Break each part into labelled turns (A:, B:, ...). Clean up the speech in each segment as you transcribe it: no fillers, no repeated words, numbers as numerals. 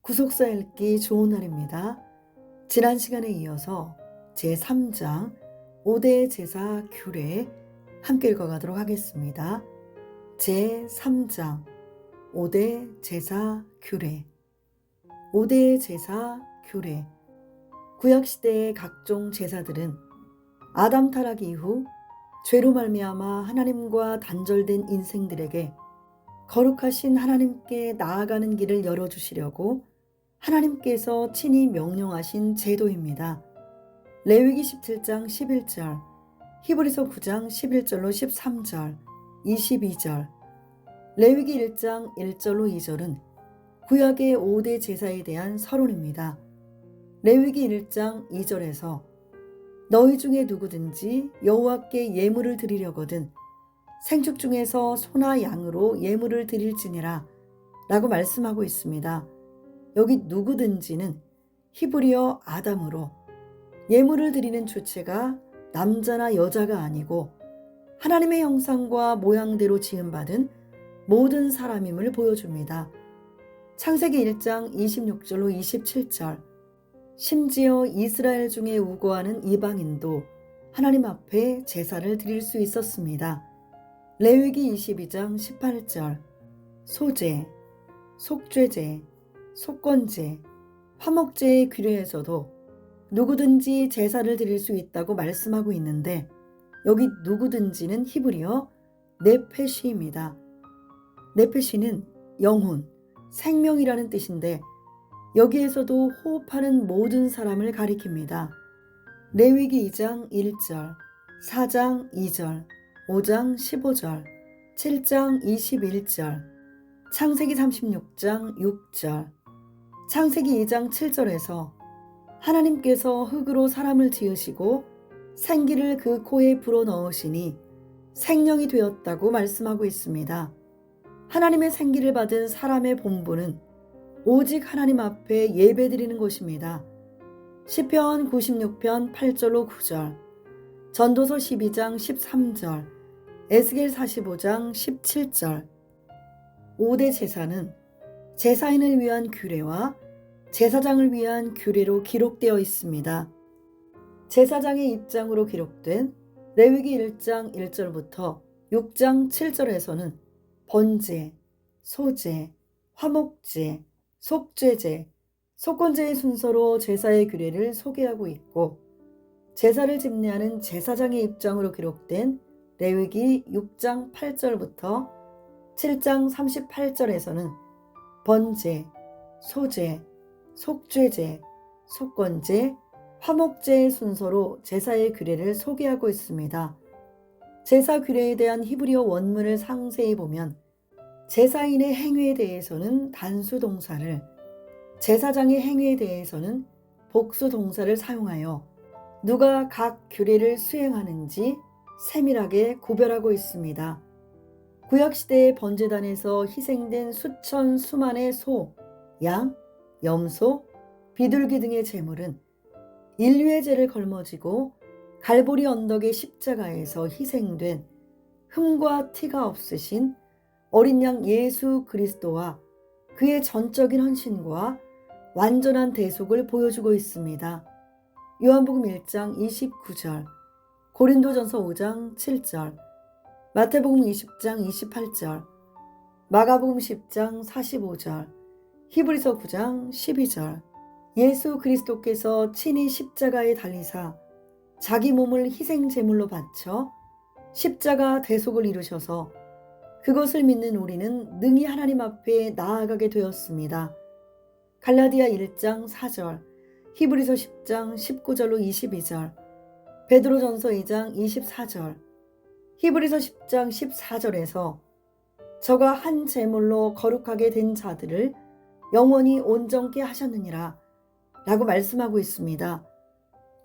A: 구속사 읽기 좋은 날입니다. 지난 시간에 이어서 제3장 5대 제사 규례 함께 읽어가도록 하겠습니다. 제3장 5대 제사 규례 5대 제사 규례 구약시대의 각종 제사들은 아담 타락 이후 죄로 말미암아 하나님과 단절된 인생들에게 거룩하신 하나님께 나아가는 길을 열어주시려고 하나님께서 친히 명령하신 제도입니다. 레위기 17장 11절, 히브리서 9장 11절로 13절, 22절, 레위기 1장 1절로 2절은 구약의 5대 제사에 대한 서론입니다. 레위기 1장 2절에서 너희 중에 누구든지 여호와께 예물을 드리려거든 생축 중에서 소나 양으로 예물을 드릴지니라 라고 말씀하고 있습니다. 여기 누구든지는 히브리어 아담으로 예물을 드리는 주체가 남자나 여자가 아니고 하나님의 형상과 모양대로 지음받은 모든 사람임을 보여줍니다. 창세기 1장 26절로 27절, 심지어 이스라엘 중에 우거하는 이방인도 하나님 앞에 제사를 드릴 수 있었습니다. 레위기 22장 18절, 소제, 속죄제, 속건제, 화목제의 규례에서도 누구든지 제사를 드릴 수 있다고 말씀하고 있는데 여기 누구든지는 히브리어 네페시입니다. 네페시는 영혼, 생명이라는 뜻인데 여기에서도 호흡하는 모든 사람을 가리킵니다. 레위기 2장 1절, 4장 2절, 5장 15절, 7장 21절, 창세기 36장 6절, 창세기 2장 7절에서 하나님께서 흙으로 사람을 지으시고 생기를 그 코에 불어넣으시니 생명이 되었다고 말씀하고 있습니다. 하나님의 생기를 받은 사람의 본분은 오직 하나님 앞에 예배드리는 것입니다. 시편 96편 8절로 9절, 전도서 12장 13절, 에스겔 45장 17절. 5대 제사는 제사인을 위한 규례와 제사장을 위한 규례로 기록되어 있습니다. 제사장의 입장으로 기록된 레위기 1장 1절부터 6장 7절에서는 번제, 소제, 화목제, 속죄제, 속건제의 순서로 제사의 규례를 소개하고 있고 제사를 집례하는 제사장의 입장으로 기록된 레위기 6장 8절부터 7장 38절에서는 번제, 소제, 속죄제, 속건제, 화목제의 순서로 제사의 규례를 소개하고 있습니다. 제사 규례에 대한 히브리어 원문을 상세히 보면 제사인의 행위에 대해서는 단수 동사를, 제사장의 행위에 대해서는 복수 동사를 사용하여 누가 각 규례를 수행하는지 세밀하게 구별하고 있습니다. 구약시대의 번제단에서 희생된 수천 수만의 소, 양, 염소, 비둘기 등의 제물은 인류의 죄를 걸머지고 갈보리 언덕의 십자가에서 희생된 흠과 티가 없으신 어린 양 예수 그리스도와 그의 전적인 헌신과 완전한 대속을 보여주고 있습니다. 요한복음 1장 29절, 고린도전서 5장 7절, 마태복음 20장 28절, 마가복음 10장 45절, 히브리서 9장 12절. 예수 그리스도께서 친히 십자가에 달리사 자기 몸을 희생 제물로 바쳐 십자가 대속을 이루셔서 그것을 믿는 우리는 능히 하나님 앞에 나아가게 되었습니다. 갈라디아 1장 4절, 히브리서 10장 19절로 22절, 베드로전서 2장 24절, 히브리서 10장 14절에서 저가 한 제물로 거룩하게 된 자들을 영원히 온전케 하셨느니라 라고 말씀하고 있습니다.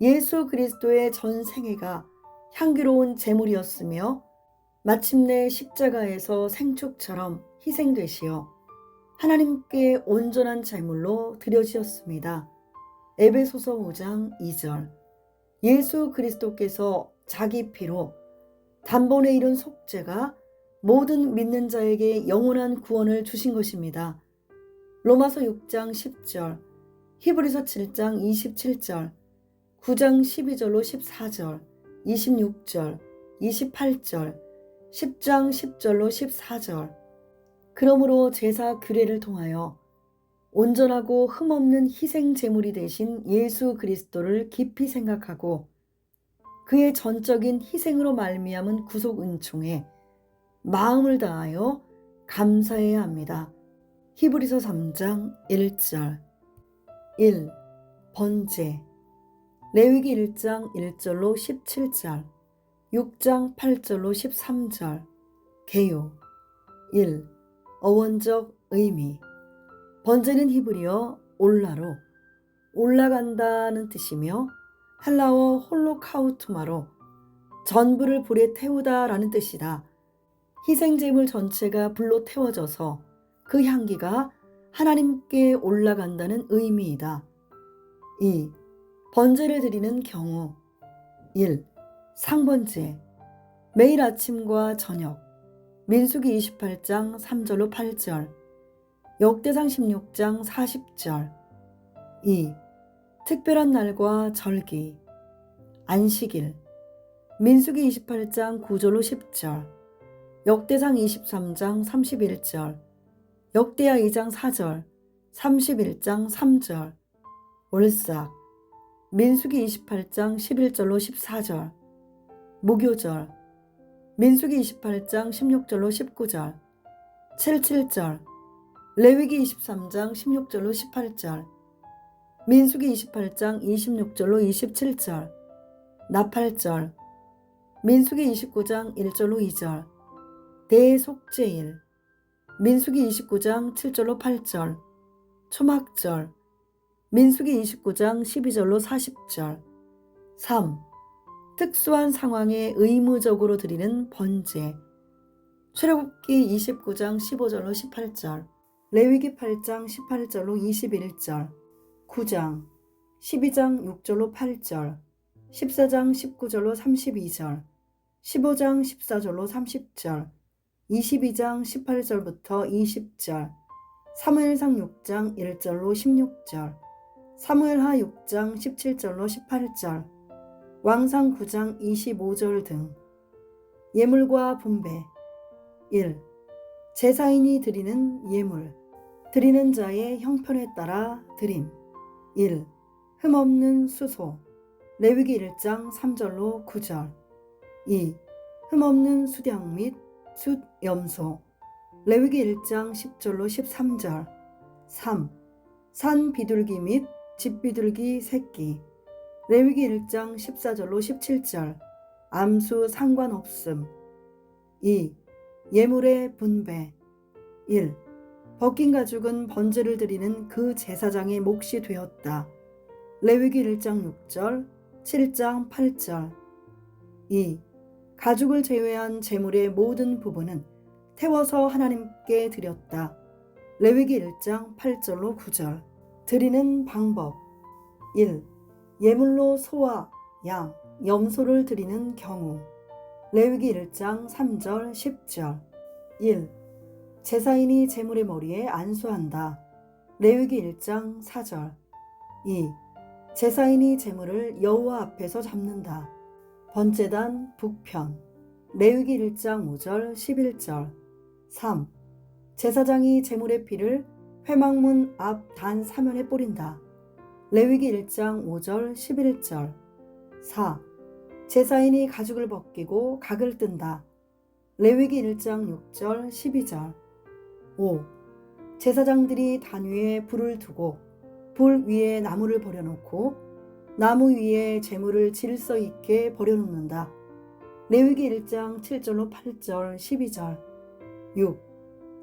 A: 예수 그리스도의 전 생애가 향기로운 제물이었으며 마침내 십자가에서 생축처럼 희생되시어 하나님께 온전한 제물로 드려지었습니다. 에베소서 5장 2절. 예수 그리스도께서 자기 피로 단번에 이룬 속죄가 모든 믿는 자에게 영원한 구원을 주신 것입니다. 로마서 6장 10절, 히브리서 7장 27절, 9장 12절로 14절, 26절, 28절, 10장 10절로 14절. 그러므로 제사 규례를 통하여 온전하고 흠없는 희생 제물이 되신 예수 그리스도를 깊이 생각하고 그의 전적인 희생으로 말미암은 구속 은총에 마음을 다하여 감사해야 합니다. 히브리서 3장 1절. 1. 번제. 레위기 1장 1절로 17절, 6장 8절로 13절. 개요. 1. 어원적 의미. 번제는 히브리어 올라로 올라간다는 뜻이며 헬라어 홀로카우트마로 전부를 불에 태우다라는 뜻이다. 희생제물 전체가 불로 태워져서 그 향기가 하나님께 올라간다는 의미이다. 2. 번제를 드리는 경우. 1. 상번제. 매일 아침과 저녁. 민수기 28장 3절로 8절. 역대상 16장 40절. 2. 특별한 날과 절기. 안식일. 민수기 28장 9절로 10절. 역대상 23장 31절. 역대하 2장 4절. 31장 3절. 월삭. 민수기 28장 11절로 14절. 무교절. 민수기 28장 16절로 19절. 77절. 레위기 23장 16절로 18절, 민수기 28장 26절로 27절, 나팔절, 민수기 29장 1절로 2절, 대속죄일, 민수기 29장 7절로 8절, 초막절, 민수기 29장 12절로 40절. 3. 특수한 상황에 의무적으로 드리는 번제. 출애굽기 29장 15절로 18절, 레위기 8장 18절로 21절, 9장, 12장 6절로 8절, 14장 19절로 32절, 15장 14절로 30절, 22장 18절부터 20절, 사무엘상 6장 1절로 16절, 사무엘하 6장 17절로 18절, 왕상 9장 25절 등. 예물과 분배. 1. 제사인이 드리는 예물. 드리는 자의 형편에 따라 드림. 1. 흠없는 수소. 레위기 1장 3절로 9절. 2. 흠없는 수량 및 숫염소. 레위기 1장 10절로 13절. 3. 산 비둘기 및 집 비둘기 새끼. 레위기 1장 14절로 17절. 암수 상관없음. 2. 예물의 분배. 1. 벗긴 가죽은 번제를 드리는 그 제사장의 몫이 되었다. 레위기 1장 6절, 7장 8절. 2. 가죽을 제외한 제물의 모든 부분은 태워서 하나님께 드렸다. 레위기 1장 8절로 9절. 드리는 방법. 1. 예물로 소와 양, 염소를 드리는 경우. 레위기 1장 3절 10절. 1. 제사인이 제물의 머리에 안수한다. 레위기 1장 4절. 2. 제사인이 제물을 여호와 앞에서 잡는다. 번제단 북편. 레위기 1장 5절 11절. 3. 제사장이 제물의 피를 회막문 앞 단 사면에 뿌린다. 레위기 1장 5절 11절. 4. 제사인이 가죽을 벗기고 각을 뜬다. 레위기 1장 6절 12절. 5. 제사장들이 단 위에 불을 두고 불 위에 나무를 버려놓고 나무 위에 제물을 질서 있게 버려놓는다. 레위기 1장 7절로 8절 12절. 6.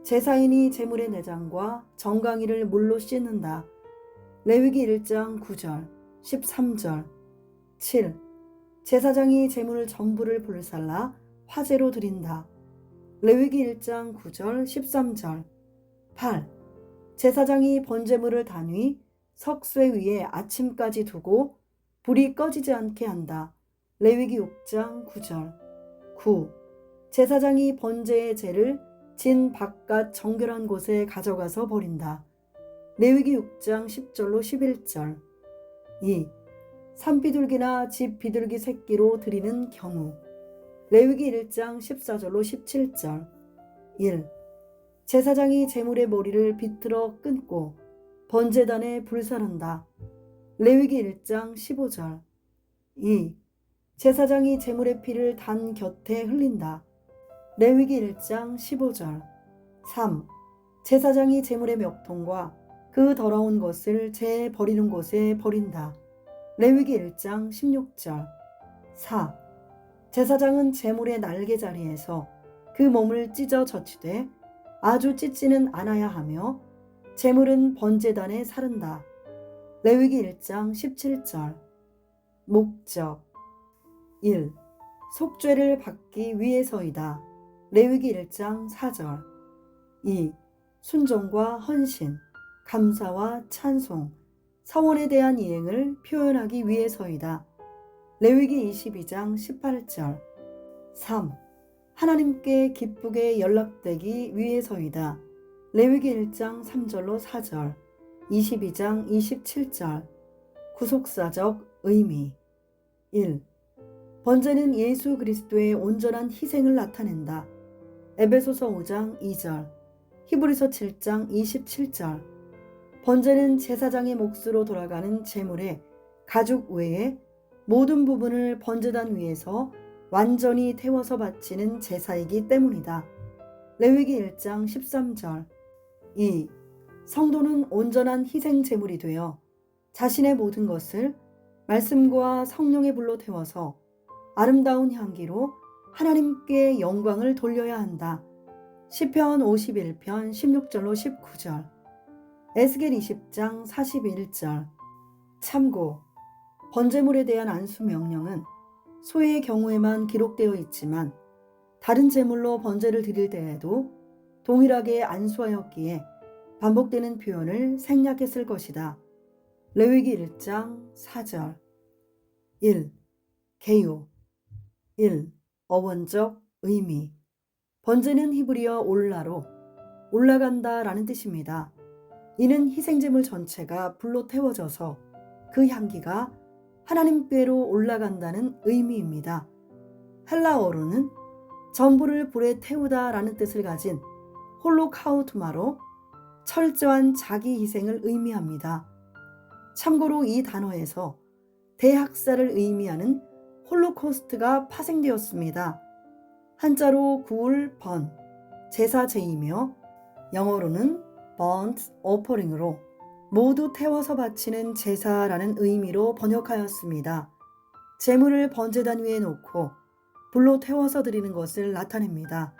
A: 제사인이 제물의 내장과 정강이를 물로 씻는다. 레위기 1장 9절 13절. 7. 제사장이 제물 전부를 불살라 화제로 드린다. 레위기 1장 9절 13절. 8. 제사장이 번제물을 단위 석쇠 위에 아침까지 두고 불이 꺼지지 않게 한다. 레위기 6장 9절. 9. 제사장이 번제의 재를 진 바깥 정결한 곳에 가져가서 버린다. 레위기 6장 10절로 11절. 2. 산비둘기나 집 비둘기 새끼로 드리는 경우. 레위기 1장 14절로 17절. 1. 제사장이 제물의 머리를 비틀어 끊고 번제단에 불살한다. 레위기 1장 15절. 2. 제사장이 제물의 피를 단 곁에 흘린다. 레위기 1장 15절. 3. 제사장이 제물의 멱통과 그 더러운 것을 재 버리는 곳에 버린다. 레위기 1장 16절. 4. 제사장은 제물의 날개 자리에서 그 몸을 찢어 젖히되 아주 찢지는 않아야 하며 제물은 번제단에 사른다. 레위기 1장 17절. 목적. 1. 속죄를 받기 위해서이다. 레위기 1장 4절. 2. 순종과 헌신, 감사와 찬송, 서원에 대한 이행을 표현하기 위해서이다. 레위기 22장 18절. 3. 하나님께 기쁘게 연락되기 위해서이다. 레위기 1장 3절로 4절, 22장 27절. 구속사적 의미. 1. 번제는 예수 그리스도의 온전한 희생을 나타낸다. 에베소서 5장 2절, 히브리서 7장 27절. 번제는 제사장의 몫으로 돌아가는 제물의 가죽 외에 모든 부분을 번제단 위에서 완전히 태워서 바치는 제사이기 때문이다. 레위기 1장 13절. 2. 성도는 온전한 희생 제물이 되어 자신의 모든 것을 말씀과 성령의 불로 태워서 아름다운 향기로 하나님께 영광을 돌려야 한다. 시편 51편 16절로 19절. 에스겔 20장 41절. 참고. 번제물에 대한 안수 명령은 소의 경우에만 기록되어 있지만 다른 제물로 번제를 드릴 때에도 동일하게 안수하였기에 반복되는 표현을 생략했을 것이다. 레위기 1장 4절. 1. 개요. 1. 어원적 의미. 번제는 히브리어 올라로 올라간다 라는 뜻입니다. 이는 희생제물 전체가 불로 태워져서 그 향기가 하나님께로 올라간다는 의미입니다. 헬라어로는 전부를 불에 태우다 라는 뜻을 가진 홀로카우트마로 철저한 자기 희생을 의미합니다. 참고로 이 단어에서 대학살을 의미하는 홀로코스트가 파생되었습니다. 한자로 구울 번, 제사제이며 영어로는 burnt offering으로 모두 태워서 바치는 제사라는 의미로 번역하였습니다. 제물을 번제단 위에 놓고 불로 태워서 드리는 것을 나타냅니다.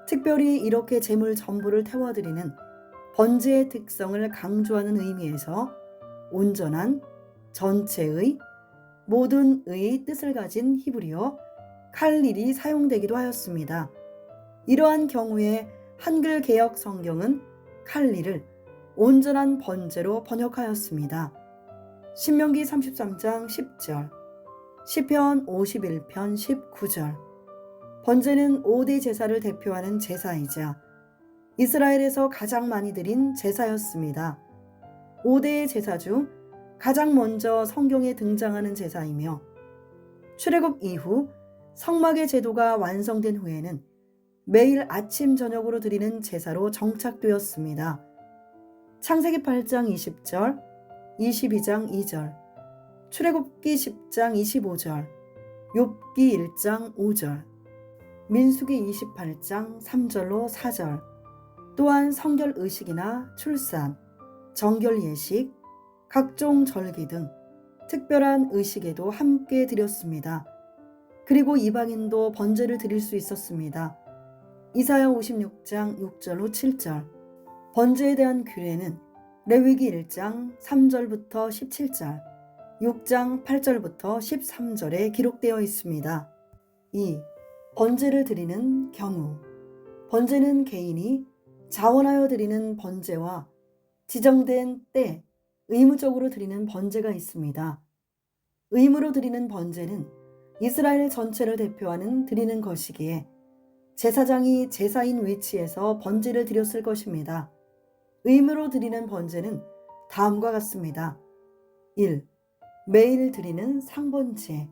A: 특별히 이렇게 제물 전부를 태워드리는 번제의 특성을 강조하는 의미에서 온전한, 전체의, 모든의 뜻을 가진 히브리어 칼릴이 사용되기도 하였습니다. 이러한 경우에 한글 개역 성경은 칼릴을 온전한 번제로 번역하였습니다. 신명기 33장 10절, 시편 51편 19절. 번제는 5대 제사를 대표하는 제사이자 이스라엘에서 가장 많이 드린 제사였습니다. 5대의 제사 중 가장 먼저 성경에 등장하는 제사이며 출애굽 이후 성막의 제도가 완성된 후에는 매일 아침 저녁으로 드리는 제사로 정착되었습니다. 창세기 8장 20절, 22장 2절, 출애굽기 10장 25절, 욥기 1장 5절, 민수기 28장 3절로 4절. 또한 성결 의식이나 출산, 정결 예식, 각종 절기 등 특별한 의식에도 함께 드렸습니다. 그리고 이방인도 번제를 드릴 수 있었습니다. 이사야 56장 6절로 7절. 번제에 대한 규례는 레위기 1장 3절부터 17절, 6장 8절부터 13절에 기록되어 있습니다. 2. 번제를 드리는 경우. 번제는 개인이 자원하여 드리는 번제와 지정된 때 의무적으로 드리는 번제가 있습니다. 의무로 드리는 번제는 이스라엘 전체를 대표하는 드리는 것이기에 제사장이 제사인 위치에서 번제를 드렸을 것입니다. 의무로 드리는 번제는 다음과 같습니다. 1. 매일 드리는 상번제.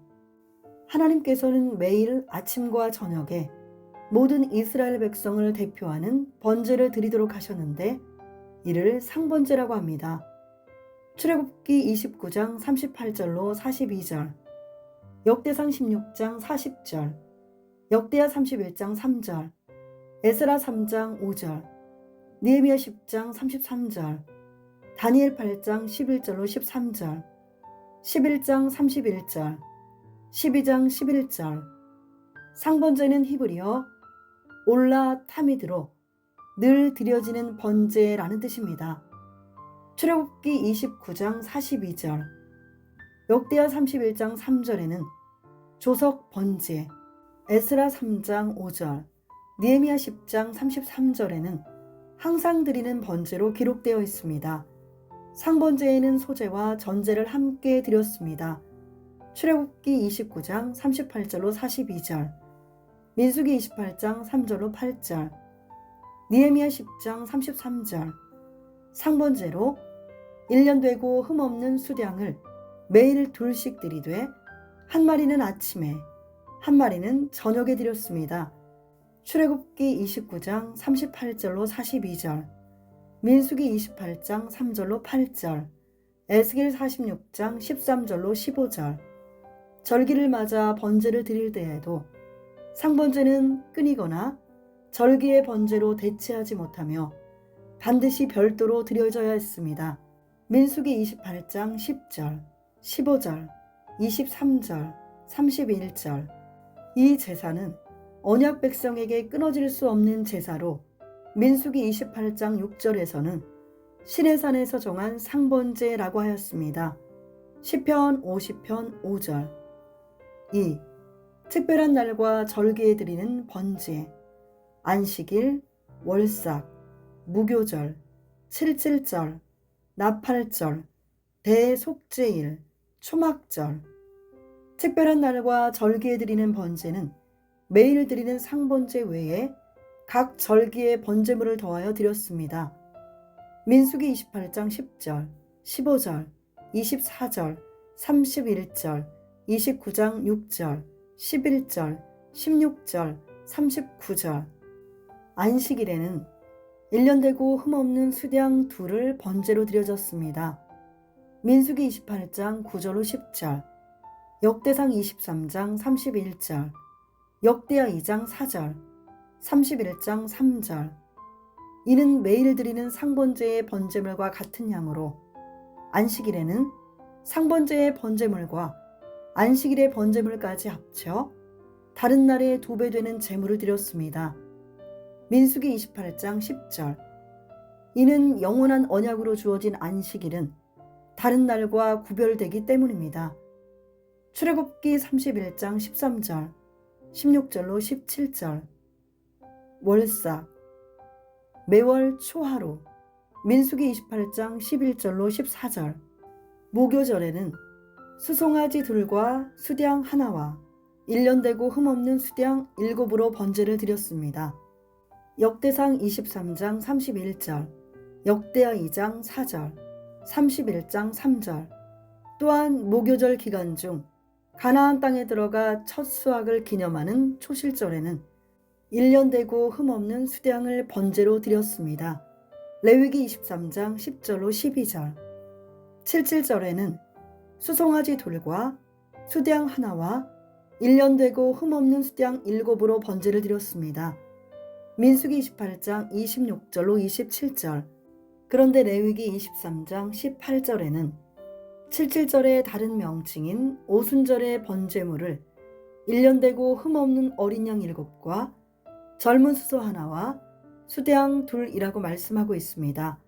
A: 하나님께서는 매일 아침과 저녁에 모든 이스라엘 백성을 대표하는 번제를 드리도록 하셨는데 이를 상번제라고 합니다. 출애굽기 29장 38절로 42절, 역대상 16장 40절, 역대하 31장 3절, 에스라 3장 5절, 느헤미야 10장 33절, 다니엘 8장 11절로 13절, 11장 31절, 12장 11절. 상번제는 히브리어 올라 타미드로 늘 드려지는 번제라는 뜻입니다. 출애굽기 29장 42절, 역대하 31장 3절에는 조석 번제, 에스라 3장 5절, 느헤미야 10장 33절에는 항상 드리는 번제로 기록되어 있습니다. 상번제에는 소제와 전제를 함께 드렸습니다. 출애굽기 29장 38절로 42절, 민수기 28장 3절로 8절, 느헤미야 10장 33절. 상번제로 1년 되고 흠없는 수량을 매일 둘씩 드리되 한 마리는 아침에 한 마리는 저녁에 드렸습니다. 출애굽기 29장 38절로 42절, 민수기 28장 3절로 8절, 에스겔 46장 13절로 15절. 절기를 맞아 번제를 드릴 때에도 상번제는 끊이거나 절기의 번제로 대체하지 못하며 반드시 별도로 드려져야 했습니다. 민수기 28장 10절, 15절, 23절, 31절. 이 제사는 언약 백성에게 끊어질 수 없는 제사로 민수기 28장 6절에서는 시내산에서 정한 상번제라고 하였습니다. 시편 50편 5절. 2. 특별한 날과 절기에 드리는 번제. 안식일, 월삭, 무교절, 칠칠절, 나팔절, 대속죄일, 초막절. 특별한 날과 절기에 드리는 번제는 매일 드리는 상번제 외에 각 절기의 번제물을 더하여 드렸습니다. 민수기 28장 10절, 15절, 24절, 31절, 29장 6절, 11절, 16절, 39절. 안식일에는 1년 되고 흠없는 수량 둘을 번제로 드려졌습니다. 민수기 28장 9절로 10절, 역대상 23장 31절, 역대하 2장 4절, 31장 3절. 이는 매일 드리는 상번제의 번제물과 같은 양으로 안식일에는 상번제의 번제물과 안식일의 번제물까지 합쳐 다른 날의 2배 되는 제물을 드렸습니다. 민수기 28장 10절. 이는 영원한 언약으로 주어진 안식일은 다른 날과 구별되기 때문입니다. 출애굽기 31장 13절, 16절로 17절. 월삭, 매월 초하루. 민수기 28장 11절로 14절. 무교절에는 수송아지 둘과 수량 하나와 1년 되고 흠없는 수량 7으로 번제를 드렸습니다. 역대상 23장 31절, 역대하 2장 4절, 31장 3절. 또한 무교절 기간 중 가나안 땅에 들어가 첫 수확을 기념하는 초실절에는 1년 되고 흠없는 수량을 번제로 드렸습니다. 레위기 23장 10절로 12절. 칠칠절에는 수송아지 둘과 수량 하나와 1년 되고 흠없는 수량 7으로 번제를 드렸습니다. 민수기 28장 26절로 27절. 그런데 레위기 23장 18절에는 칠칠절의 다른 명칭인 오순절의 번제물을 1년 되고 흠없는 어린 양 7과 젊은 수소 하나와 수량 2이라고 말씀하고 있습니다.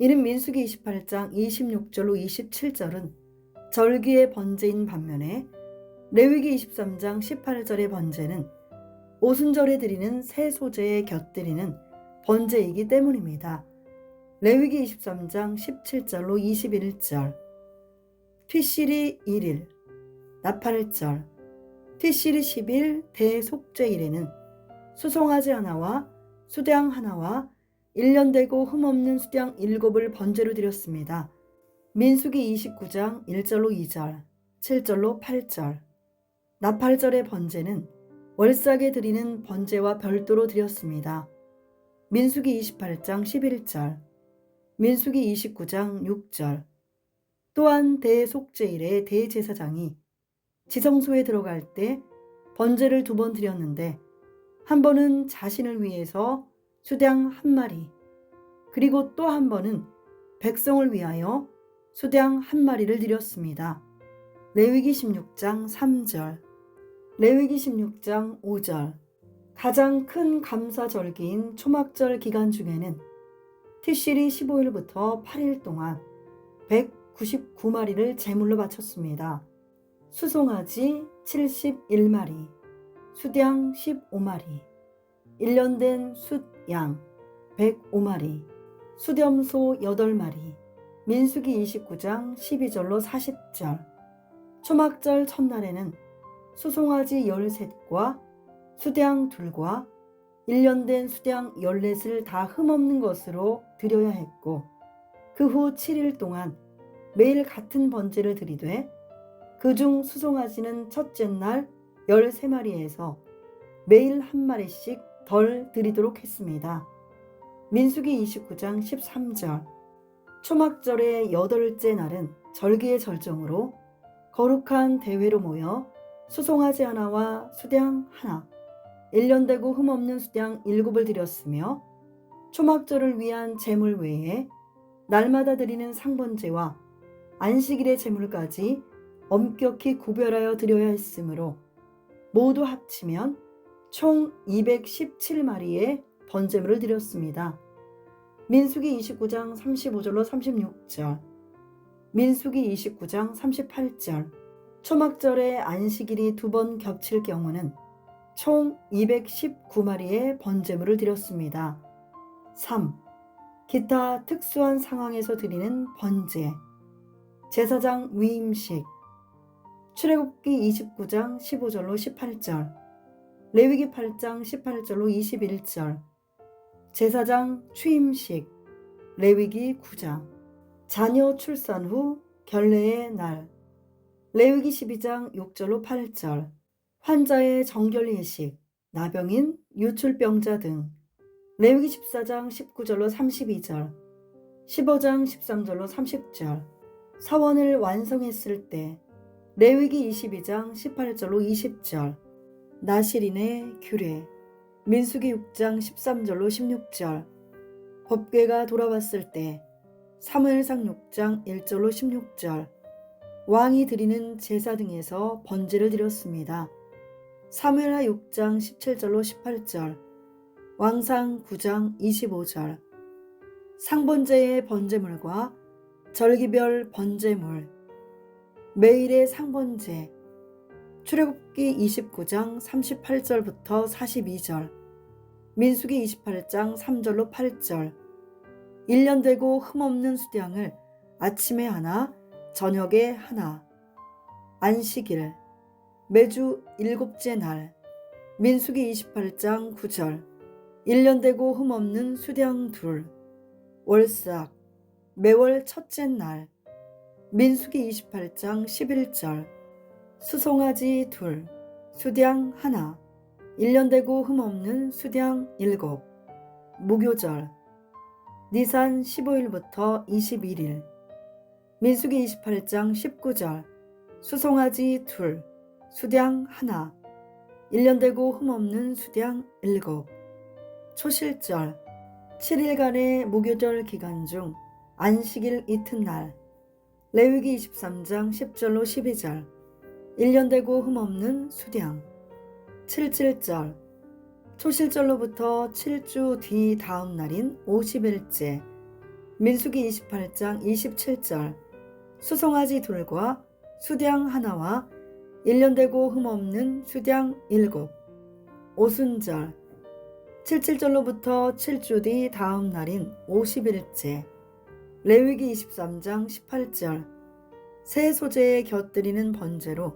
A: 이는 민수기 28장 26절로 27절은 절기의 번제인 반면에 레위기 23장 18절의 번제는 오순절에 드리는 새 소재에 곁들이는 번제이기 때문입니다. 레위기 23장 17절로 21절. 튀실이 1일, 나팔절. 튀실이 10일 대속죄일에는 수송아지 하나와 수량 하나와 1년 되고 흠없는 수량 7을 번제로 드렸습니다. 민수기 29장 1절로 2절, 7절로 8절. 나팔절의 번제는 월삭에 드리는 번제와 별도로 드렸습니다. 민수기 28장 11절, 민수기 29장 6절. 또한 대속죄일에 대제사장이 지성소에 들어갈 때 번제를 2번 드렸는데, 한 번은 자신을 위해서 수량 1마리, 그리고 또 한 번은 백성을 위하여 수량 1마리를 드렸습니다. 레위기 16장 3절, 레위기 16장 5절. 가장 큰 감사절기인 초막절 기간 중에는 티실이 15일부터 8일 동안 199마리를 제물로 바쳤습니다. 수송아지 71마리, 수양 15마리, 1년 된 숫양 105마리, 수렴소 8마리. 민수기 29장 12절로 40절. 초막절 첫날에는 수송아지 13과 수양 2과 1년 된 수양 14을 다 흠없는 것으로 드려야 했고, 그 후 7일 동안 매일 같은 번제를 드리되, 그중 수송아지는 첫째 날 13마리에서 매일 1마리씩 덜 드리도록 했습니다. 민수기 29장 13절. 초막절의 8째 날은 절기의 절정으로 거룩한 대회로 모여 수송아지 하나와 수양 하나, 1년 되고 흠없는 수양 7을 드렸으며, 초막절을 위한 제물 외에 날마다 드리는 상번제와 안식일의 제물까지 엄격히 구별하여 드려야 했으므로 모두 합치면 총 217마리의 번제물을 드렸습니다. 민수기 29장 35절로 36절, 민수기 29장 38절. 초막절에 안식일이 2번 겹칠 경우는 총 219마리의 번제물을 드렸습니다. 3. 기타 특수한 상황에서 드리는 번제. 제사장 위임식. 출애굽기 29장 15절로 18절, 레위기 8장 18절로 21절. 제사장 취임식. 레위기 9장. 자녀 출산 후 결례의 날. 레위기 12장 6절로 8절. 환자의 정결 예식, 나병인, 유출병자 등. 레위기 14장 19절로 32절, 15장 13절로 30절. 서원을 완성했을 때. 레위기 22장 18절로 20절. 나실인의 규례. 민수기 6장 13절로 16절. 법궤가 돌아왔을 때. 사무엘상 6장 1절로 16절. 왕이 드리는 제사 등에서 번제를 드렸습니다. 사무엘하 6장 17절로 18절, 왕상 9장 25절. 상번제의 번제물과 절기별 번제물. 매일의 상번제. 출애굽기 29장 38절부터 42절, 민수기 28장 3절로 8절. 1년 되고 흠없는 수량을 아침에 하나, 저녁에 하나. 안식일. 매주 7째 날. 민수기 28장 9절. 1년 되고 흠없는 수량 2. 월삭. 매월 첫째 날. 민수기 28장 11절. 수송아지 2, 수량 하나. 1년 되고 흠없는 수량 7. 무교절. 니산 15일부터 21일. 민수기 28장 19절. 수송아지 2, 수량 하나. 1년 되고 흠없는 수량 7. 초실절. 7일간의 무교절 기간 중 안식일 이튿날. 레위기 23장 10절로 12절. 1년 되고 흠없는 수량. 77절. 초실절로부터 7주 뒤 다음 날인 50일째. 민수기 28장 27절. 수송아지 2과 수량 하나와 1년 되고 흠없는 수량 7. 오순절. 77절로부터 7주 뒤 다음 날인 50일째. 레위기 23장 18절. 새 소재에 곁들이는 번제로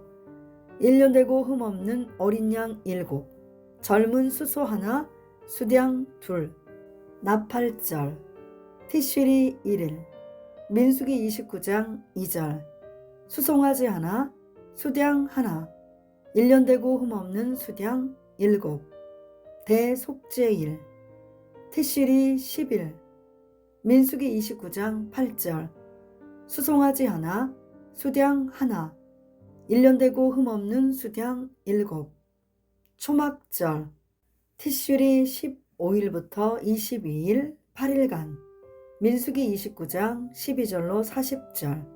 A: 1년 되고 흠없는 어린 양 7, 젊은 수소 하나, 수량 2. 나팔절, 티슈리 1일, 민수기 29장 2절, 수송아지 하나, 수량 하나, 1년 되고 흠없는 수량 7, 대속죄일, 티슈리 10일, 민수기 29장 8절, 수송아지 하나, 수량 하나, 1년 되고 흠없는 수량 7, 초막절, 티슈리 15일부터 22일 8일간, 민수기 29장 12절로 40절,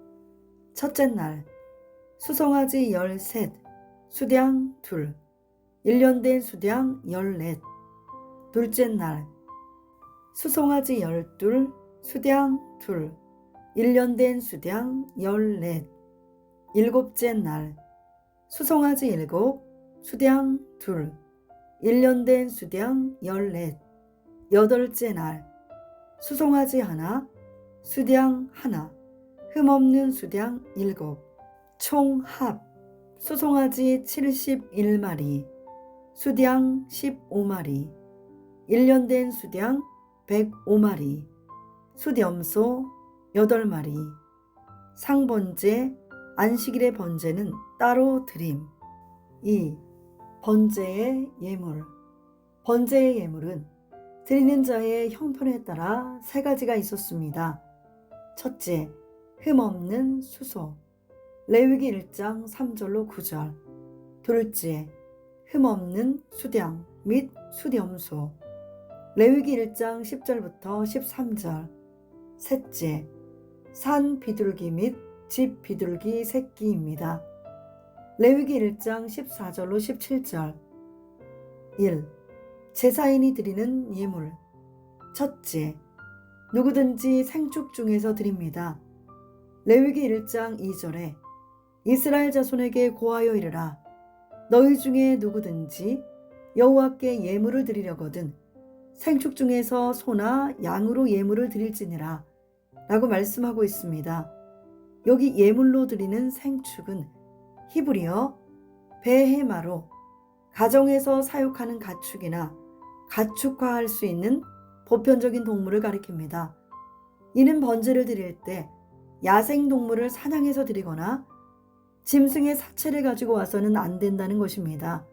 A: 첫째 날, 수송아지 13, 수량 2, 1년 된 수량 14, 둘째 날, 수송아지 12, 수량 2, 1년 된 수량 14, 일곱째 날, 수송아지 7, 수량 2, 1년 된 수량 14, 여덟째 날, 수송아지 하나, 수량 하나, 흠없는 수량 7, 총 합, 수송아지 71마리, 수량 15마리, 1년 된 수량 105마리, 숫염소 8마리, 상번제, 안식일의 번제는 따로 드림. 2. 번제의 예물. 번제의 예물은 드리는 자의 형편에 따라 3가지가 있었습니다. 첫째, 흠없는 수소. 레위기 1장 3절로 9절. 둘째, 흠없는 수량 및 숫염소. 레위기 1장 10절부터 13절. 셋째, 산 비둘기 및 집 비둘기 새끼입니다. 레위기 1장 14절로 17절. 1. 제사인이 드리는 예물. 첫째, 누구든지 생축 중에서 드립니다. 레위기 1장 2절에 이스라엘 자손에게 고하여 이르라. 너희 중에 누구든지 여호와께 예물을 드리려거든 생축 중에서 소나 양으로 예물을 드릴지니라 라고 말씀하고 있습니다. 여기 예물로 드리는 생축은 히브리어 베헤마로 가정에서 사육하는 가축이나 가축화할 수 있는 보편적인 동물을 가리킵니다. 이는 번제를 드릴 때 야생동물을 사냥해서 드리거나 짐승의 사체를 가지고 와서는 안 된다는 것입니다.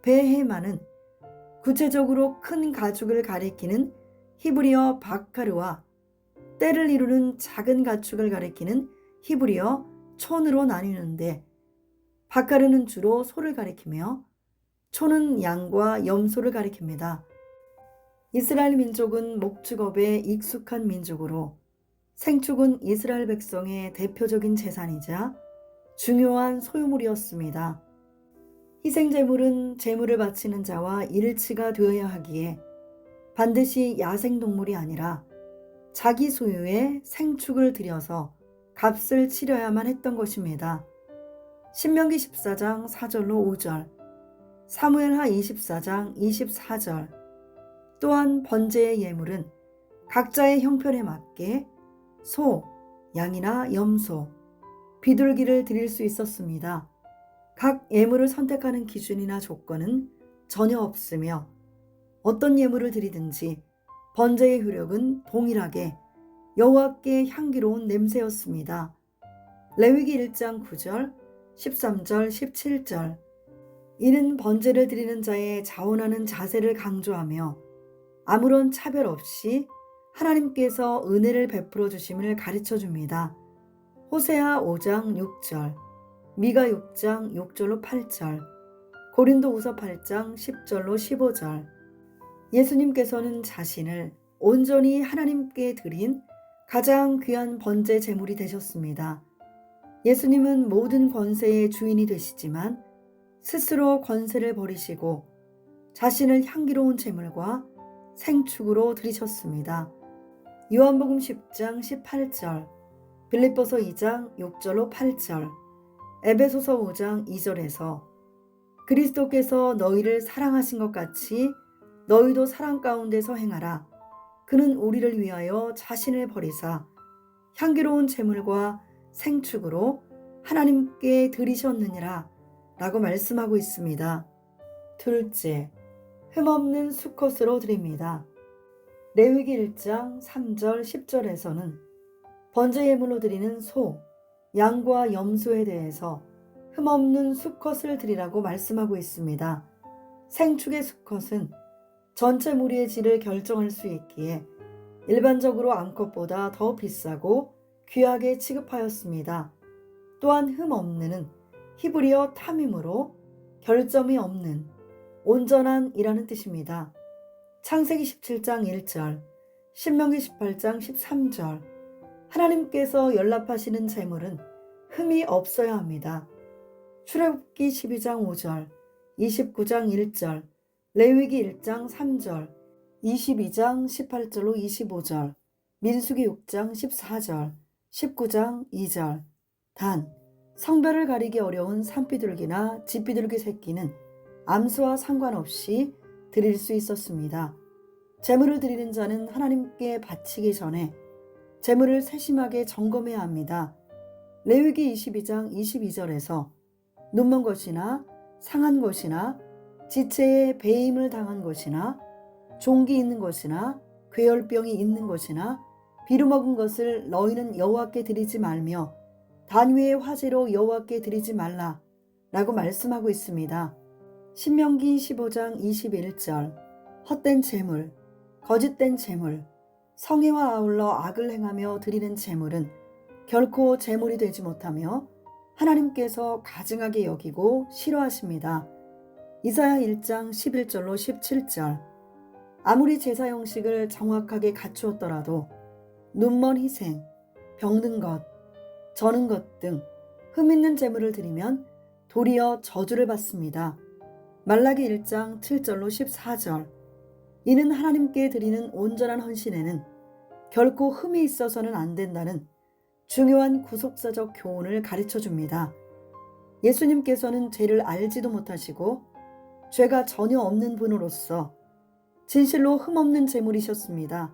A: 베헤마는 구체적으로 큰 가축을 가리키는 히브리어 바카르와 떼를 이루는 작은 가축을 가리키는 히브리어 촌으로 나뉘는데 바카르는 주로 소를 가리키며 촌은 양과 염소를 가리킵니다. 이스라엘 민족은 목축업에 익숙한 민족으로 생축은 이스라엘 백성의 대표적인 재산이자 중요한 소유물이었습니다. 희생제물은 제물을 바치는 자와 일치가 되어야 하기에 반드시 야생동물이 아니라 자기 소유의 생축을 들여서 값을 치러야만 했던 것입니다. 신명기 14장 4절로 5절, 사무엘하 24장 24절. 또한 번제의 예물은 각자의 형편에 맞게 소, 양이나 염소, 비둘기를 드릴 수 있었습니다. 각 예물을 선택하는 기준이나 조건은 전혀 없으며 어떤 예물을 드리든지 번제의 효력은 동일하게 여호와께 향기로운 냄새였습니다. 레위기 1장 9절, 13절, 17절. 이는 번제를 드리는 자의 자원하는 자세를 강조하며 아무런 차별 없이 하나님께서 은혜를 베풀어 주심을 가르쳐 줍니다. 호세아 5장 6절, 미가 6장 6절로 8절, 고린도후서 8장 10절로 15절. 예수님께서는 자신을 온전히 하나님께 드린 가장 귀한 번제 제물이 되셨습니다. 예수님은 모든 권세의 주인이 되시지만 스스로 권세를 버리시고 자신을 향기로운 제물과 생축으로 드리셨습니다. 요한복음 10장 18절, 빌립보서 2장 6절로 8절, 에베소서 5장 2절에서 그리스도께서 너희를 사랑하신 것 같이 너희도 사랑 가운데서 행하라. 그는 우리를 위하여 자신을 버리사 향기로운 제물과 생축으로 하나님께 드리셨느니라 라고 말씀하고 있습니다. 둘째, 흠없는 수컷으로 드립니다. 레위기 1장 3절 10절에서는 번제 예물로 드리는 소, 양과 염소에 대해서 흠없는 수컷을 드리라고 말씀하고 있습니다. 생축의 수컷은 전체 무리의 질을 결정할 수 있기에 일반적으로 암컷보다 더 비싸고 귀하게 취급하였습니다. 또한 흠없는은 히브리어 탐임으로 결점이 없는, 온전한이라는 뜻입니다. 창세기 17장 1절, 신명기 18장 13절, 하나님께서 연락하시는 제물은 흠이 없어야 합니다. 출애굽기 12장 5절, 29장 1절, 레위기 1장 3절, 22장 18절로 25절, 민수기 6장 14절, 19장 2절. 단, 성별을 가리기 어려운 산비둘기나 집비둘기 새끼는 암수와 상관없이 드릴 수 있었습니다. 제물을 드리는 자는 하나님께 바치기 전에 제물을 세심하게 점검해야 합니다. 레위기 22장 22절에서 눈먼 것이나 상한 것이나 지체에 배임을 당한 것이나 종기 있는 것이나 괴혈병이 있는 것이나 비루먹은 것을 너희는 여호와께 드리지 말며 단위의 화제로 여호와께 드리지 말라 라고 말씀하고 있습니다. 신명기 15장 21절, 헛된 제물, 거짓된 제물, 성애와 아울러 악을 행하며 드리는 제물은 결코 제물이 되지 못하며 하나님께서 가증하게 여기고 싫어하십니다. 이사야 1장 11절로 17절. 아무리 제사 형식을 정확하게 갖추었더라도 눈먼 희생, 병든 것, 저는 것 등 흠있는 제물을 드리면 도리어 저주를 받습니다. 말라기 1장 7절로 14절. 이는 하나님께 드리는 온전한 헌신에는 결코 흠이 있어서는 안 된다는 중요한 구속사적 교훈을 가르쳐 줍니다. 예수님께서는 죄를 알지도 못하시고 죄가 전혀 없는 분으로서 진실로 흠없는 제물이셨습니다.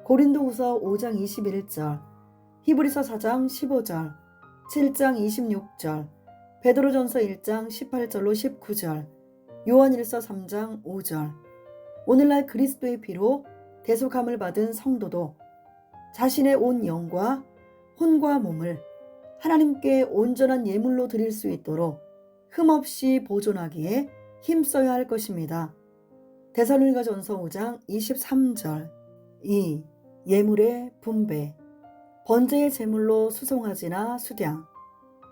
A: 고린도후서 5장 21절, 히브리서 4장 15절, 7장 26절, 베드로전서 1장 18절로 19절, 요한일서 3장 5절. 오늘날 그리스도의 피로 대속함을 받은 성도도 자신의 온 영과 혼과 몸을 하나님께 온전한 예물로 드릴 수 있도록 흠없이 보존하기에 힘써야 할 것입니다. 데살로니가전서 5장 23절. 2. 예물의 분배. 번제의 제물로 수송아지나 수량,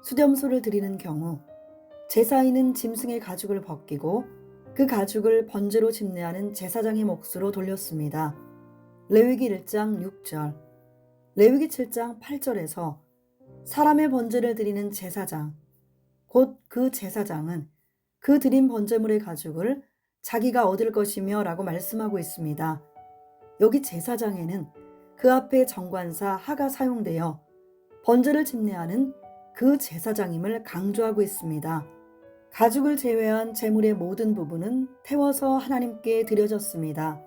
A: 수렴소를 드리는 경우 제사인은 짐승의 가죽을 벗기고 그 가죽을 번제로 집례하는 제사장의 몫으로 돌렸습니다. 레위기 1장 6절, 레위기 7장 8절에서 사람의 번제를 드리는 제사장, 곧 그 제사장은 그 드린 번제물의 가죽을 자기가 얻을 것이며 라고 말씀하고 있습니다. 여기 제사장에는 그 앞에 정관사 하가 사용되어 번제를 집례하는 그 제사장임을 강조하고 있습니다. 가죽을 제외한 제물의 모든 부분은 태워서 하나님께 드려졌습니다.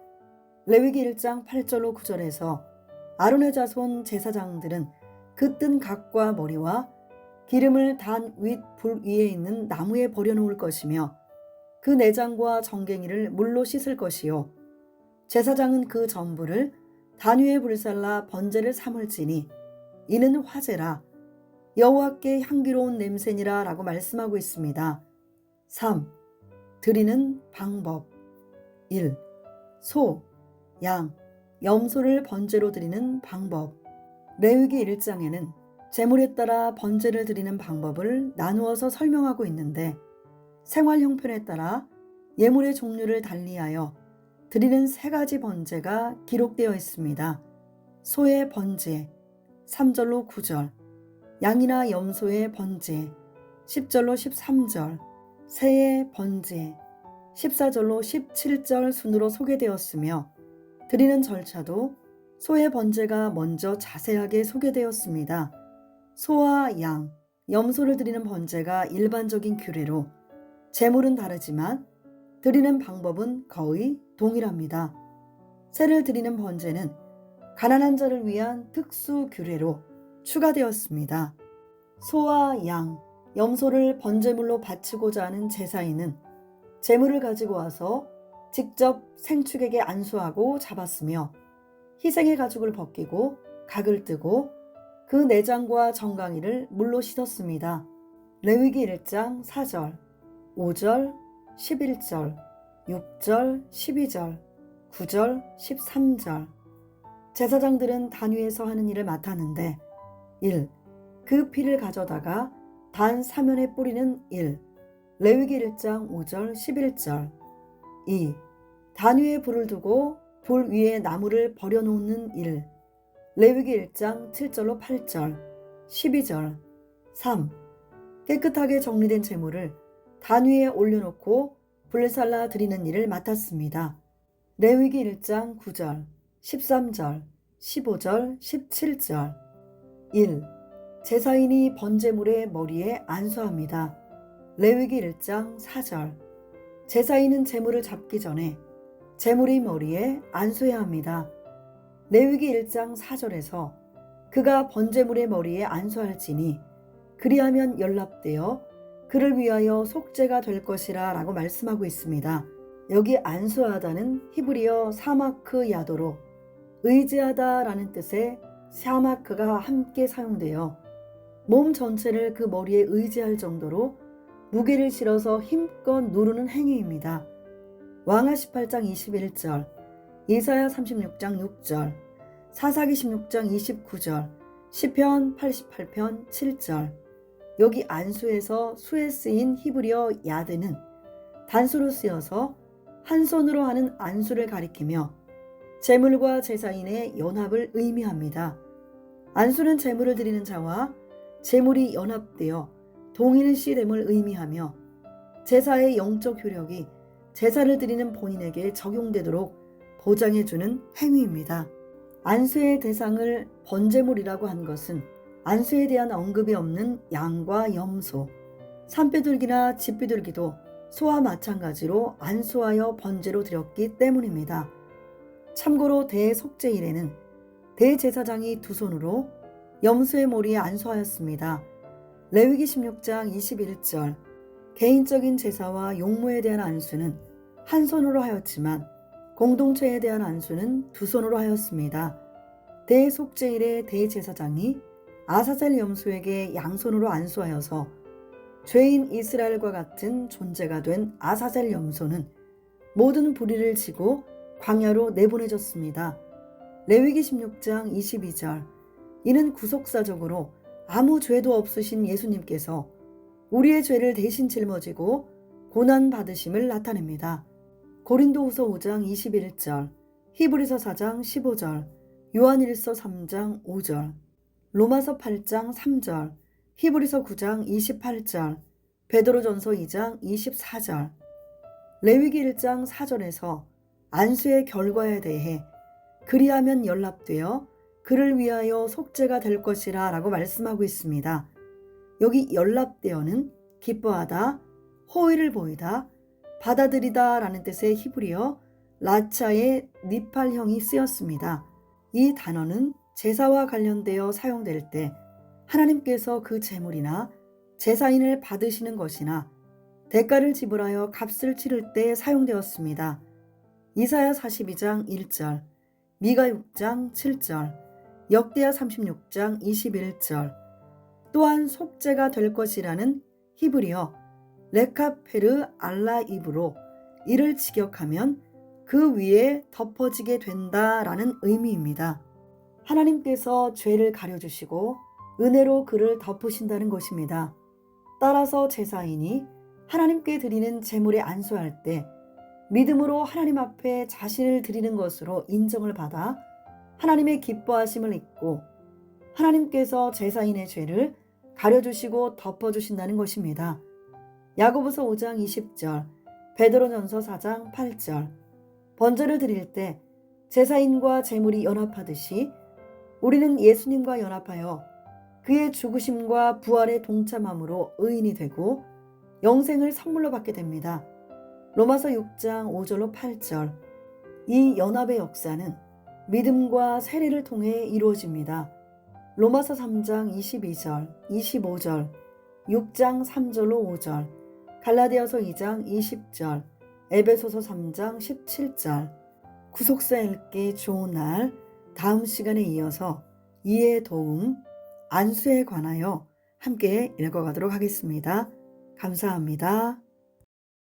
A: 레위기 1장 8절로 9절에서 아론의 자손 제사장들은 그 뜬 각과 머리와 기름을 단 윗 불 위에 있는 나무에 버려놓을 것이며 그 내장과 정갱이를 물로 씻을 것이요 제사장은 그 전부를 단 위에 불살라 번제를 삼을지니 이는 화제라 여호와께 향기로운 냄새니라 라고 말씀하고 있습니다. 3. 드리는 방법. 1. 소, 양, 염소를 번제로 드리는 방법. 레위기 1장에는 제물에 따라 번제를 드리는 방법을 나누어서 설명하고 있는데 생활 형편에 따라 예물의 종류를 달리하여 드리는 3가지 번제가 기록되어 있습니다. 소의 번제, 3절로 9절, 양이나 염소의 번제, 10절로 13절, 새의 번제, 14절로 17절 순으로 소개되었으며 드리는 절차도 소의 번제가 먼저 자세하게 소개되었습니다. 소와 양, 염소를 드리는 번제가 일반적인 규례로 제물은 다르지만 드리는 방법은 거의 동일합니다. 새를 드리는 번제는 가난한 자를 위한 특수 규례로 추가되었습니다. 소와 양, 염소를 번제물로 바치고자 하는 제사인은 제물을 가지고 와서 직접 생축에게 안수하고 잡았으며 희생의 가죽을 벗기고 각을 뜨고 그 내장과 정강이를 물로 씻었습니다. 레위기 1장 4절, 5절, 11절, 6절, 12절, 9절, 13절. 제사장들은 단 위에서 하는 일을 맡았는데 1. 그 피를 가져다가 단 사면에 뿌리는 일. 레위기 1장 5절 11절. 2. 단 위에 불을 두고 불 위에 나무를 버려놓는 일. 레위기 1장 7절로 8절 12절. 3. 깨끗하게 정리된 제물을 단 위에 올려놓고 불살라 드리는 일을 맡았습니다. 레위기 1장 9절 13절 15절 17절. 1. 제사인이 번제물의 머리에 안수합니다. 레위기 1장 4절. 제사인은 제물을 잡기 전에 제물의 머리에 안수해야 합니다. 레위기 1장 4절에서 그가 번제물의 머리에 안수할지니 그리하면 연락되어 그를 위하여 속죄가 될 것이라 라고 말씀하고 있습니다. 여기 안수하다는 히브리어 사마크 야도로 의지하다 라는 뜻의 사마크가 함께 사용되어 몸 전체를 그 머리에 의지할 정도로 무게를 실어서 힘껏 누르는 행위입니다. 왕하 18장 21절, 이사야 36장 6절, 사사기 16장 29절, 시편 88편 7절. 여기 안수에서 수에 쓰인 히브리어 야드는 단수로 쓰여서 한 손으로 하는 안수를 가리키며 제물과 제사인의 연합을 의미합니다. 안수는 제물을 드리는 자와 제물이 연합되어 동일시됨을 의미하며 제사의 영적 효력이 제사를 드리는 본인에게 적용되도록 보장해주는 행위입니다. 안수의 대상을 번제물이라고 한 것은 안수에 대한 언급이 없는 양과 염소, 산비둘기나 집비둘기도 소와 마찬가지로 안수하여 번제로 드렸기 때문입니다. 참고로 대속죄일에는 대제사장이 두 손으로 염소의 머리에 안수하였습니다. 레위기 16장 21절. 개인적인 제사와 용모에 대한 안수는 한 손으로 하였지만 공동체에 대한 안수는 두 손으로 하였습니다. 대속죄일의 대제사장이 아사셀 염소에게 양손으로 안수하여서 죄인 이스라엘과 같은 존재가 된 아사셀 염소는 모든 불의를 지고 광야로 내보내졌습니다. 레위기 16장 22절. 이는 구속사적으로 아무 죄도 없으신 예수님께서 우리의 죄를 대신 짊어지고 고난받으심을 나타냅니다. 고린도후서 5장 21절, 히브리서 4장 15절, 요한일서 3장 5절, 로마서 8장 3절, 히브리서 9장 28절, 베드로전서 2장 24절. 레위기 1장 4절에서 안수의 결과에 대해 그리하면 연락되어 그를 위하여 속죄가 될 것이라 라고 말씀하고 있습니다. 여기 연락되어는 기뻐하다, 호의를 보이다, 받아들이다 라는 뜻의 히브리어 라차의 니팔형이 쓰였습니다. 이 단어는 제사와 관련되어 사용될 때 하나님께서 그 제물이나 제사인을 받으시는 것이나 대가를 지불하여 값을 치를 때 사용되었습니다. 이사야 42장 1절, 미가 6장 7절, 역대하 36장 21절. 또한 속죄가 될 것이라는 히브리어 레카페르 알라입으로 이를 직역하면 그 위에 덮어지게 된다라는 의미입니다. 하나님께서 죄를 가려주시고 은혜로 그를 덮으신다는 것입니다. 따라서 제사인이 하나님께 드리는 제물에 안수할 때 믿음으로 하나님 앞에 자신을 드리는 것으로 인정을 받아 하나님의 기뻐하심을 잊고 하나님께서 제사인의 죄를 가려주시고 덮어주신다는 것입니다. 야고보서 5장 20절, 베드로전서 4장 8절. 번제를 드릴 때 제사인과 제물이 연합하듯이 우리는 예수님과 연합하여 그의 죽으심과 부활에 동참함으로 의인이 되고 영생을 선물로 받게 됩니다. 로마서 6장 5절로 8절. 이 연합의 역사는 믿음과 세례를 통해 이루어집니다. 로마서 3장 22절, 25절, 6장 3절로 5절, 갈라디아서 2장 20절, 에베소서 3장 17절. 구속사 읽기 좋은 날 다음 시간에 이어서 이해 도움, 안수에 관하여 함께 읽어가도록 하겠습니다. 감사합니다.